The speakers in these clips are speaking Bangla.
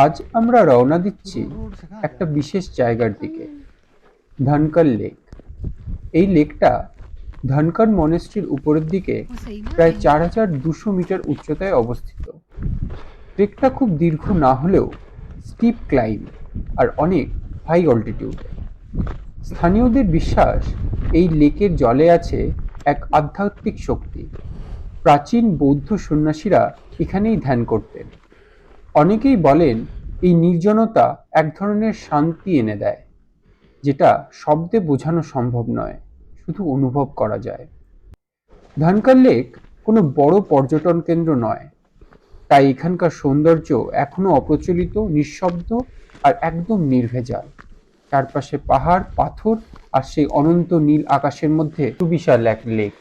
আজ আমরা রওনা দিচ্ছি একটা বিশেষ জায়গার দিকে, ধনকর লেক। এই লেকটা ধনকর মনেস্ট্রির উপরের দিকে প্রায় 4200 মিটার উচ্চতায় অবস্থিত। ট্রেকটা খুব দীর্ঘ না হলেও স্টিপ ক্লাইম্ব আর অনেক হাই অল্টিটিউডে। স্থানীয়দের বিশ্বাস, এই লেকের জলে আছে এক আধ্যাত্মিক শক্তি। প্রাচীন বৌদ্ধ সন্ন্যাসীরা এখানেই ধ্যান করতেন। অনেকেই বলেন এই নির্জনতা এক ধরনের শান্তি এনে দেয়, যেটা শব্দে বোঝানো সম্ভব নয়, শুধু অনুভব করা যায়। ধনকর লেক কোনো বড় পর্যটন কেন্দ্র নয়, তাই এখানকার সৌন্দর্য এখনো অপ্রচলিত, নিঃশব্দ আর একদম নির্ভেজাল। চারপাশে পাহাড়, পাথর আর সেই অনন্ত নীল আকাশের মধ্যে সুবিশাল এক লেক।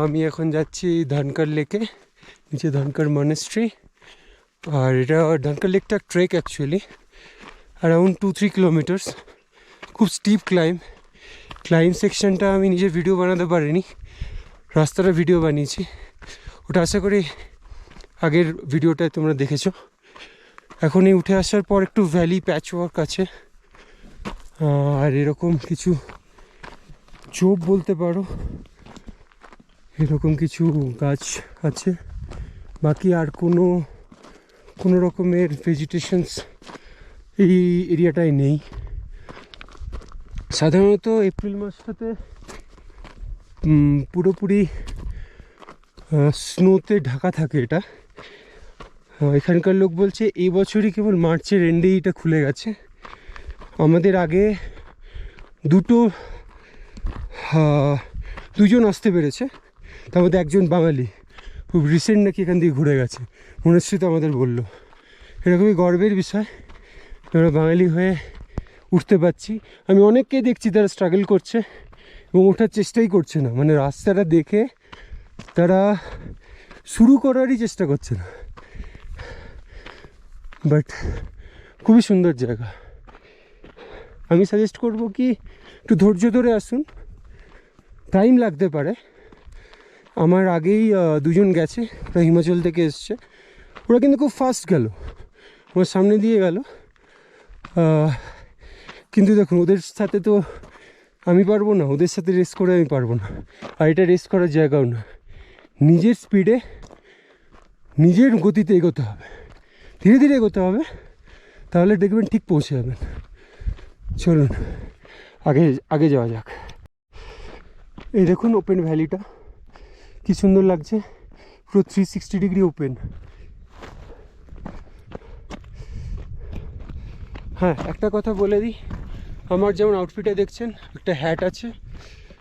আমি এখন যাচ্ছি ধনকর লেকে, নিচে ধনকর মনেস্ট্রি। আর এটা ধনকর লেকটা ট্রেক অ্যাকচুয়ালি অ্যারাউন্ড 2-3 কিলোমিটার্স। খুব স্টিপ ক্লাইম্ব সেকশনটা আমি নিজে ভিডিও বানাতে পারিনি, রাস্তাটা ভিডিও বানিয়েছি। ওটা আশা করি আগের ভিডিওটায় তোমরা দেখেছো। এখন এই উঠে আসার পর একটু ভ্যালি প্যাচ ওয়ার্ক আছে, আর এরকম কিছু ঝোপ বলতে পারো, এরকম কিছু গাছ আছে। বাকি আর কোনো রকমের ভেজিটেশনস এই এরিয়াটায় নেই। সাধারণত এপ্রিল মাসটাতে পুরোপুরি স্নোতে ঢাকা থাকে এটা। এখানকার লোক বলছে এই বছরই কেবল মার্চের এন্ডেই এটা খুলে গেছে। আমাদের আগে দুজন আসতে পেরেছে, তার মধ্যে একজন বাঙালি, খুব রিসেন্ট নাকি এখান দিয়ে ঘুরে গেছে, মনস্রী তো আমাদের বললো। এরকমই গর্বের বিষয়, আমরা বাঙালি হয়ে উঠতে পারছি। আমি অনেককে দেখছি তারা স্ট্রাগল করছে এবং ওঠার চেষ্টাই করছে না, মানে রাস্তাটা দেখে তারা শুরু করারই চেষ্টা করছে না। বাট খুবই সুন্দর জায়গা। আমি সাজেস্ট করবো কি একটু ধৈর্য ধরে আসুন, টাইম লাগতে পারে। আমার আগেই দুজন গেছে, ওরা হিমাচল থেকে এসছে, ওরা কিন্তু খুব ফাস্ট গেল, আমার সামনে দিয়ে গেল। কিন্তু দেখুন ওদের সাথে তো আমি পারবো না, ওদের সাথে রেস করে আমি পারবো না। আর এটা রেস করার জায়গাও না, নিজের স্পিডে নিজের গতিতে এগোতে হবে, ধীরে ধীরে এগোতে হবে, তাহলে দেখবেন ঠিক পৌঁছে যাবেন। চলুন আগে যাওয়া যাক। এই দেখুন ওপেন ভ্যালিটা কি সুন্দর লাগছে, পুরো 360 ডিগ্রি ওপেন। হ্যাঁ, একটা কথা বলে দিই, আমার যেমন আউটফিটে দেখছেন একটা হ্যাট আছে,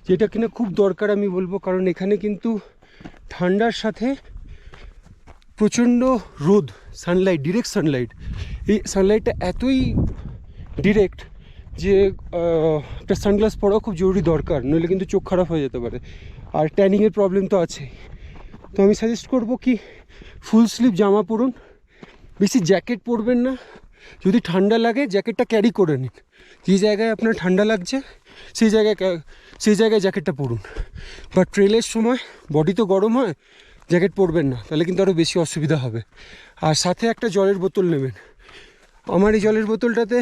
যেটা কিনা খুব দরকার আমি বলবো, কারণ এখানে কিন্তু ঠান্ডার সাথে প্রচণ্ড রোদ, সানলাইট, ডিরেক্ট সানলাইট। এই সানলাইটটা এতই ডিরেক্ট যে একটা সানগ্লাস পরাও খুব জরুরি দরকার, নইলে কিন্তু চোখ খারাপ হয়ে যেতে পারে। আর ট্যানিংয়ের প্রবলেম তো আছে। তো আমি সাজেস্ট করবো কি ফুল স্লিভ জামা পরুন, বেশি জ্যাকেট পরবেন না। যদি ঠান্ডা লাগে জ্যাকেটটা ক্যারি করে নিন, যে জায়গায় আপনার ঠান্ডা লাগছে সেই জায়গায় জ্যাকেটটা পরুন। বা ট্রেলের সময় বডি তো গরম হয়, জ্যাকেট পরবেন না, তাহলে কিন্তু আরও বেশি অসুবিধা হবে। আর সাথে একটা জলের বোতল নেবেন। আমার এই জলের বোতলটাতে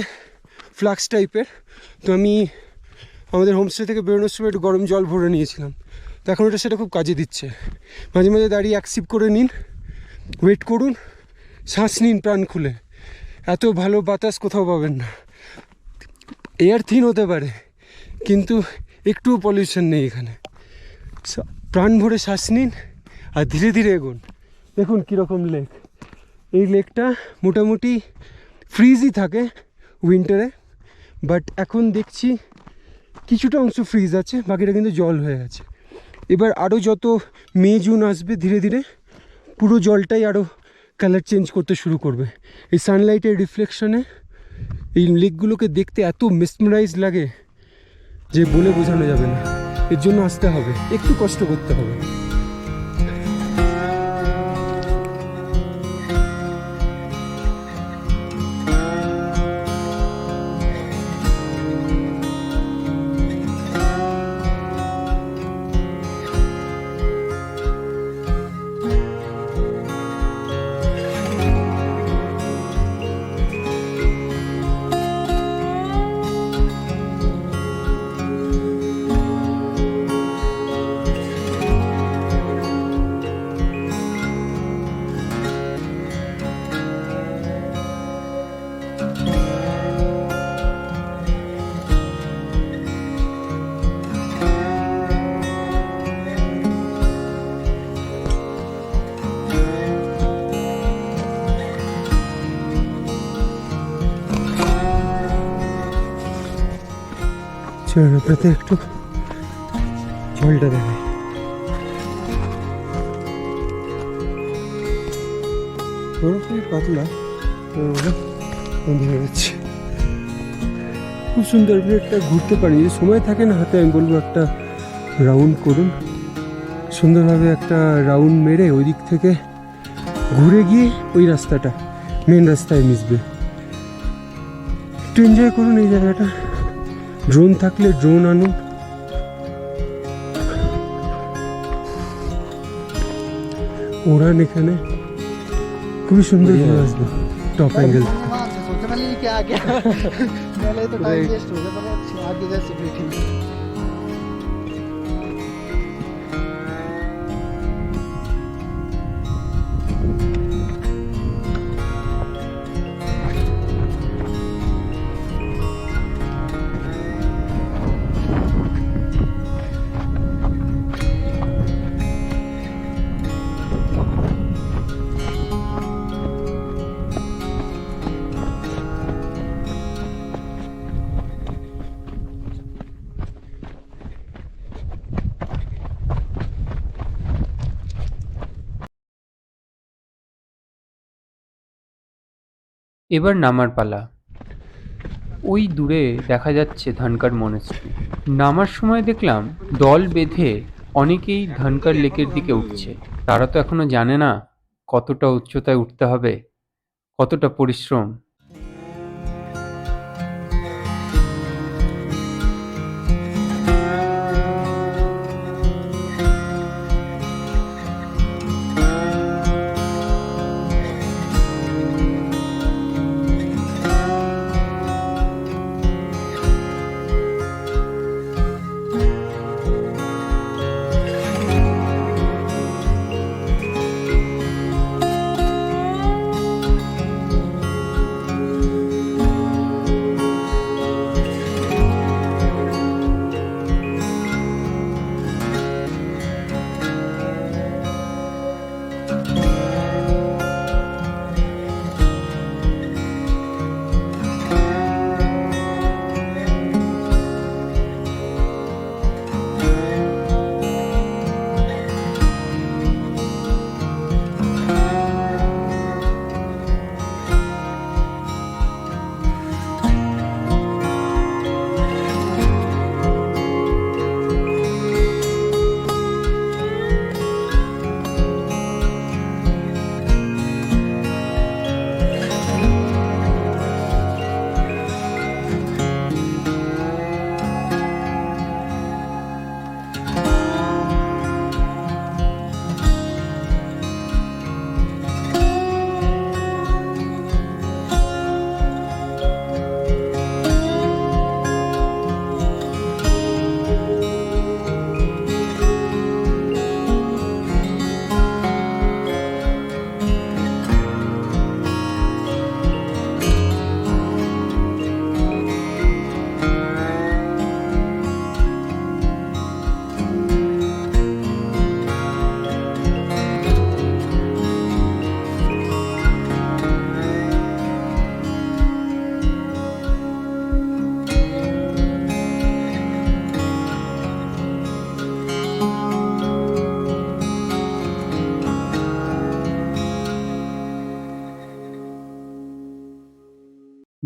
ফ্লাক্স টাইপের, তো আমি আমাদের হোমস্টে থেকে বেরোনোর সময় একটু গরম জল ভরে নিয়েছিলাম, তো এখন সেটা খুব কাজে দিচ্ছে। মাঝে মাঝে দাঁড়িয়ে এক সিপ করে নিন, ওয়েট করুন, শ্বাস নিন প্রাণ খুলে। এত ভালো বাতাস কোথাও পাবেন না। এয়ার থিন হতে পারে কিন্তু একটুও পলিউশন নেই এখানে। প্রাণ ভরে শ্বাস নিন আর ধীরে ধীরে এগোন। দেখুন কীরকম লেক। এই লেকটা মোটামুটি ফ্রিজই থাকে উইন্টারে, বাট এখন দেখছি কিছুটা অংশ ফ্রিজ আছে, বাকিটা কিন্তু জল হয়ে গেছে। এবার আরও যত মে জুন আসবে ধীরে ধীরে পুরো জলটাই আরও কালার চেঞ্জ করতে শুরু করবে। এই সানলাইটের রিফ্লেকশনে এই লেকগুলোকে দেখতে এত মেসমারাইজ লাগে যে বলে বোঝানো যাবে না। এর জন্য আসতে হবে, একটু কষ্ট করতে হবে। চলুন আপনাদের একটু জলটা দেখায়। খুবই পাতলা, বন্ধ হয়ে যাচ্ছে। খুব সুন্দর একটা ঘুরতে পারি, যদি সময় থাকে না হাতে, আমি বলবো একটা রাউন্ড করুন সুন্দরভাবে, একটা রাউন্ড মেরে ওই দিক থেকে ঘুরে গিয়ে ওই রাস্তাটা মেন রাস্তায় মিশবে। একটু এনজয় করুন এই জায়গাটা। ড্রোন থাকলে ড্রোন আনুন। ওড়ান এখানে, খুবই সুন্দর ভিউ আসবে টপ অ্যাঙ্গেল। এবার নামার পালা। ওই দূরে দেখা যাচ্ছে ধানকার মনেস্ট্রি। নামার সময় দেখলাম দল বেঁধে অনেকেই ধানকার লেকের দিকে উঠছে। তারা তো এখনো জানে না কতটা উচ্চতায় উঠতে হবে, কতটা পরিশ্রম।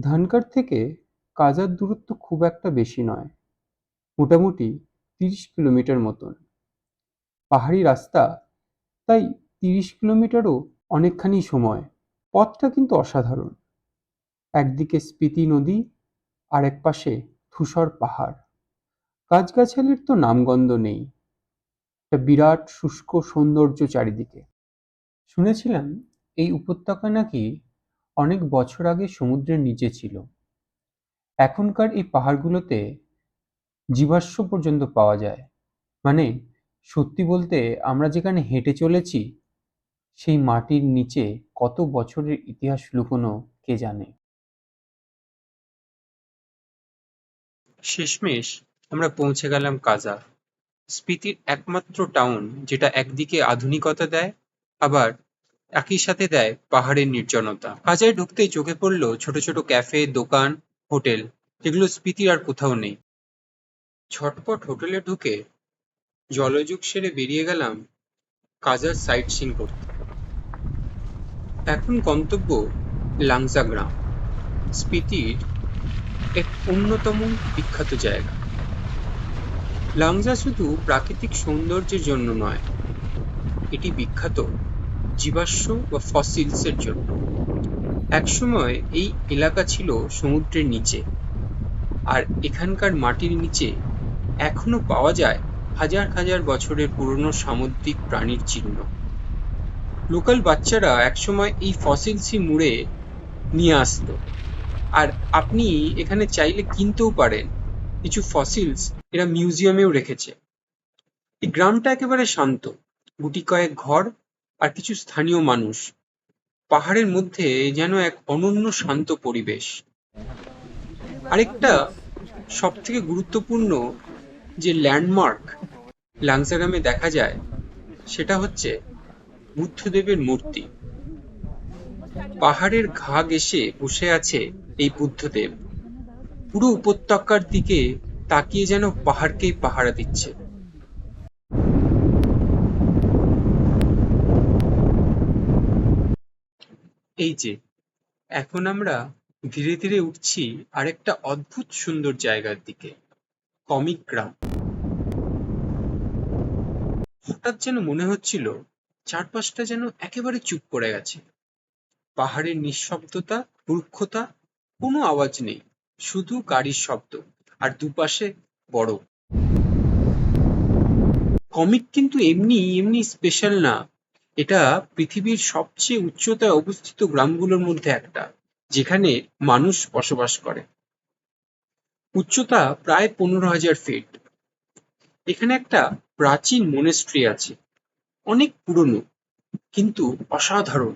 ধানকার থেকে কাজার দূরত্ব খুব একটা বেশি নয়, মোটামুটি 30 কিলোমিটার মতন। পাহাড়ি রাস্তা, তাই 30 কিলোমিটারও অনেকখানি সময়। পথটা কিন্তু অসাধারণ। একদিকে স্পিতি নদী, আর এক পাশে ধূসর পাহাড়। গাছগাছালির তো নামগন্ধ নেই, একটা বিরাট শুষ্ক সৌন্দর্য চারিদিকে। শুনেছিলাম এই উপত্যকা নাকি অনেক বছর আগে সমুদ্রের নিচে ছিল। এখনকার এই পাহাড়গুলোতে জীবাশ্ম পর্যন্ত পাওয়া যায়। মানে, সত্যি বলতে আমরা যেখানে হেঁটে চলেছি সেই মাটির নিচে কত বছরের ইতিহাস লুকোনো কে জানে। শেষমেশ আমরা পৌঁছে গেলাম কাজা, স্পিতির একমাত্র টাউন যেটা একদিকে আধুনিকতা দেয়, আবার একই সাথে দেয় পাহাড়ের নির্জনতা। কাজায় ঢুকতেই চোখে পড়ল ছোট ছোট ক্যাফে, দোকান, হোটেল, যেগুলো স্পিতির আর কোথাও নেই। ঝটপট হোটেলে ঢুকে জলযোগ সেরে বেরিয়ে গেলাম কাজার সাইট সিন করতে। এখন গন্তব্য লাংজা গ্রাম, স্পিতির এক অন্যতম বিখ্যাত জায়গা। লাংজা শুধু প্রাকৃতিক সৌন্দর্যের জন্য নয়, এটি বিখ্যাত জীবাশ্ম বা ফসিলসের জন্য। একসময় এই এলাকা ছিল সমুদ্রের নিচে, আর এখানকার মাটির নিচে এখনো পাওয়া যায় হাজার হাজার বছরের পুরনো সামুদ্রিক প্রাণীর চিহ্ন। লোকাল বাচ্চারা একসময় এই ফসিলসই মুড়ে নিয়ে আসতো, আর আপনি এখানে চাইলে কিনতেও পারেন। কিছু ফসিলস এরা মিউজিয়ামেও রেখেছে। এই গ্রামটা একেবারে শান্ত, গুটি কয়েক ঘর আর কিছু স্থানীয় মানুষ। পাহাড়ের মধ্যে যেন এক অনন্য শান্ত পরিবেশ। আরেকটা সব থেকে গুরুত্বপূর্ণ যে ল্যান্ডমার্ক লাংজা গ্রামে দেখা যায় সেটা হচ্ছে বুদ্ধদেবের মূর্তি। পাহাড়ের ঘা ঘেঁষে বসে আছে এই বুদ্ধদেব, পুরো উপত্যকার দিকে তাকিয়ে যেন পাহাড়কেই পাহারা দিচ্ছে। এই যে এখন আমরা ধীরে ধীরে উঠছি আরেকটা অদ্ভুত সুন্দর জায়গার দিকে, কমিক গ্রাম। হঠাৎ যেন মনে হচ্ছিল চারপাশটা যেন একেবারে চুপ করে গেছে। পাহাড়ের নিঃশব্দতা, রুক্ষতা, কোনো আওয়াজ নেই, শুধু গাড়ির শব্দ আর দুপাশে বরফ। কমিক কিন্তু এমনি এমনি স্পেশাল না, এটা পৃথিবীর সবচেয়ে উচ্চতায় অবস্থিত গ্রামগুলোর মধ্যে একটা, যেখানে মানুষ বসবাস করে। উচ্চতা প্রায় 15,000 ফিট। এখানে একটা প্রাচীন মনেস্ট্রি আছে, অনেক পুরনো কিন্তু অসাধারণ।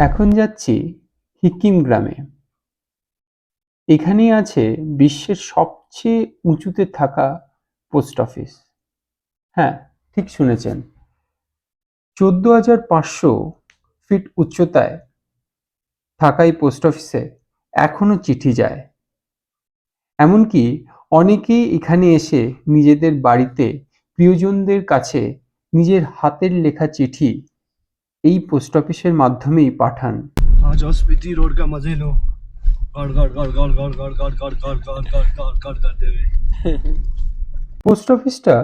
এখন যাচ্ছি হিকিম গ্রামে। এখানেই আছে বিশ্বের সবচেয়ে উঁচুতে থাকা পোস্ট অফিস। হ্যাঁ, ঠিক শুনেছেন, 14,500 ফিট উচ্চতায় থাকা এই পোস্ট অফিসে এখনো চিঠি যায়। এমনকি অনেকেই এখানে এসে নিজেদের বাড়িতে প্রিয়জনদের কাছে নিজের হাতের লেখা চিঠি এই পোস্ট অফিসের মাধ্যমেই পাঠান। आज स्पीति रोड का मजे लो गड़ गड़ गड़ गड़ गड़ गड़ गड़ गड़ गड़ गड़ गड़ गड़ गड़ करते हुए। পোস্ট অফিসটা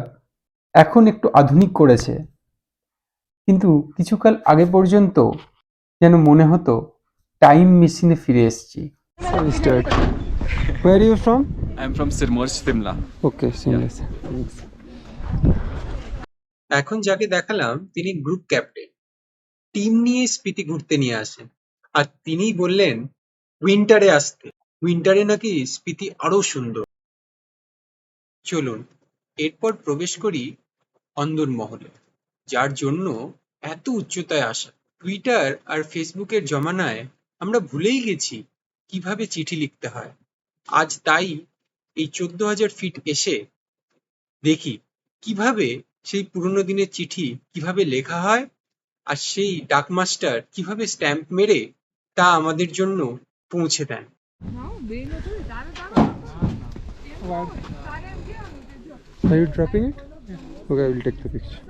এখন একটু আধুনিক করেছে, কিন্তু কিছুকাল আগে পর্যন্ত যেন মনে হতো টাইম মেশিনে ফিরে এসেছি। Start. Where are you from? I'm from Sirmur, Shimla. Okay, seamless. এখন যাকে দেখালাম তিনি গ্রুপ ক্যাপ্টেন, টিম নিয়ে স্পিতি ঘুরতে নিয়ে আসেন। আর তিনিই বললেন উইন্টারে আসতে, উইন্টারে নাকি স্পিতি আরো সুন্দর। চলুন এরপর প্রবেশ করি অন্দরমহলে, যার জন্য এত উচ্চতায় আসা। টুইটার আর ফেসবুকের জমানায় আমরা ভুলেই গেছি কিভাবে চিঠি লিখতে হয়। আজ তাই এই 14,000 ফিট এসে দেখি কিভাবে সেই পুরনো দিনের চিঠি কিভাবে লেখা হয়, আর সেই ডাকমাস্টার কিভাবে স্ট্যাম্প মেরে তা আমাদের জন্য পৌঁছে দেন। Are you dropping it? Okay, I will take the picture.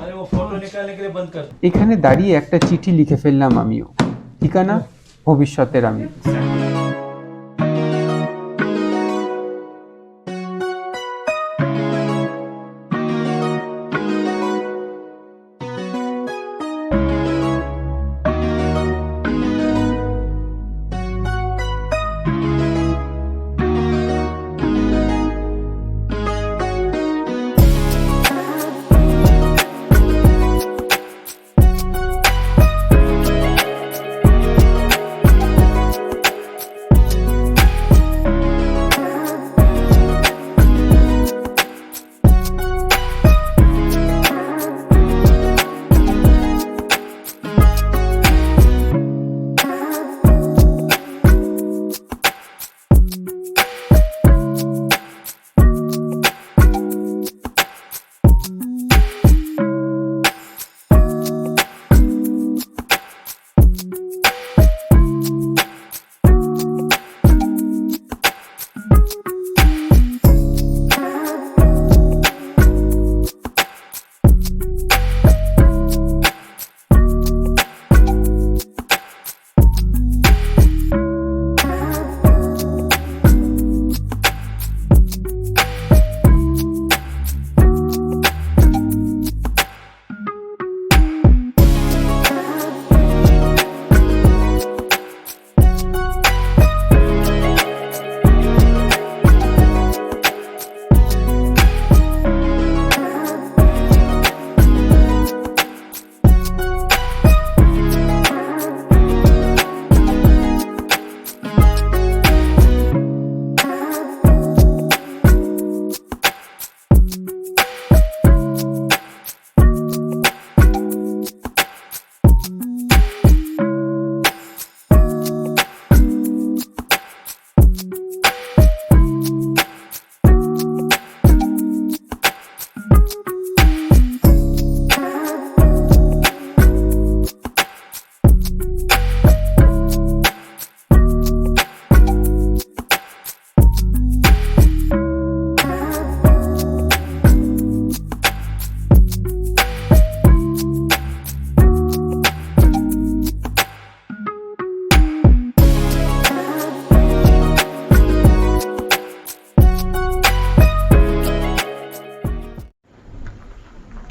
अरे वो फोटो निकालने के लिए बंद कर। এখানে দাঁড়িয়ে একটা চিঠি লিখে ফেললাম আমিও। ঠিকানা ভবিষ্যতের আমি।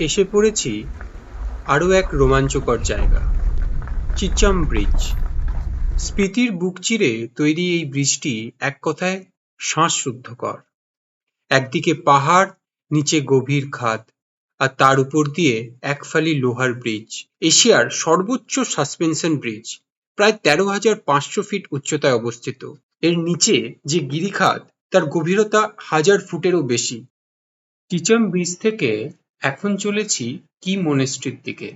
এসে পড়েছি আরও এক রোমাঞ্চকর জায়গা, চিচাম ব্রিজ। স্পিতির বুক চিরে তৈরি এই ব্রিজটি এক কথায় শ্বাসরুদ্ধকর। একদিকে পাহাড়, নিচে গভীর খাদ, আর তার উপর দিয়ে একফালি লোহার ব্রিজ। এশিয়ার সর্বোচ্চ সাসপেনশন ব্রিজ, প্রায় ১৩,৫০০ ফিট উচ্চতায় অবস্থিত। এর নিচে যে গিরিখাত তার গভীরতা ১,০০০ ফুটেরও বেশি। টিচাম ব্রিজ থেকে এখন চলেছি কি মনেস্ট্রির দিকে।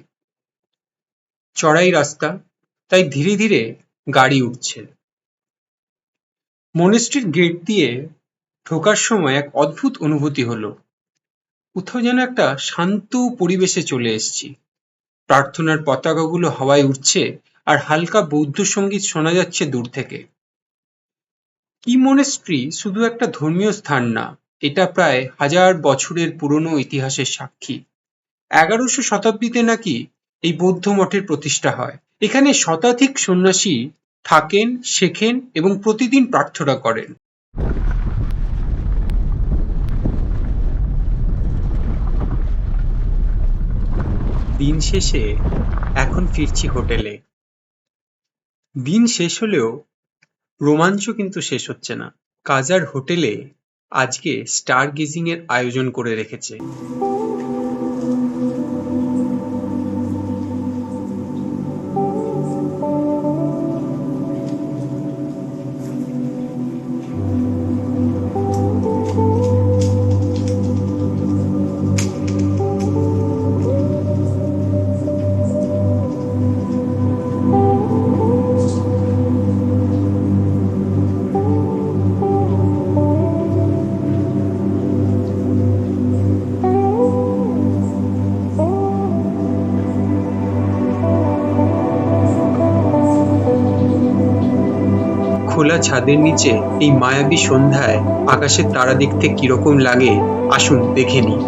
চড়াই রাস্তা, তাই ধীরে ধীরে গাড়ি উঠছে। মনেস্ট্রির গেট দিয়ে ঢোকার সময় এক অদ্ভুত অনুভূতি হলো। কোথাও যেন একটা শান্ত পরিবেশে চলে এসেছি। প্রার্থনার পতাকাগুলো হাওয়ায় উঠছে আর হালকা বৌদ্ধ সঙ্গীত শোনা যাচ্ছে দূর থেকে। কি মনেস্ট্রি শুধু একটা ধর্মীয় স্থান না, এটা প্রায় ১,০০০ বছরের পুরনো ইতিহাসের সাক্ষী। ১১শ শতাব্দীতে নাকি এই বৌদ্ধ মঠের প্রতিষ্ঠা হয়। এখানে শতাধিক সন্ন্যাসী থাকেন, শেখেন এবং প্রতিদিন প্রার্থনা করেন। দিন শেষে এখন ফিরছি হোটেলে। দিন শেষ হলেও রোমাঞ্চ কিন্তু শেষ হচ্ছে না। কাজার হোটেলে আজকে স্টার গেজিং এর আয়োজন করে রেখেছে। খোলা ছাদের নিচে এই মায়াবী সন্ধ্যায় আকাশের তারা দেখতে কিরকম লাগে আসুন দেখে নিই।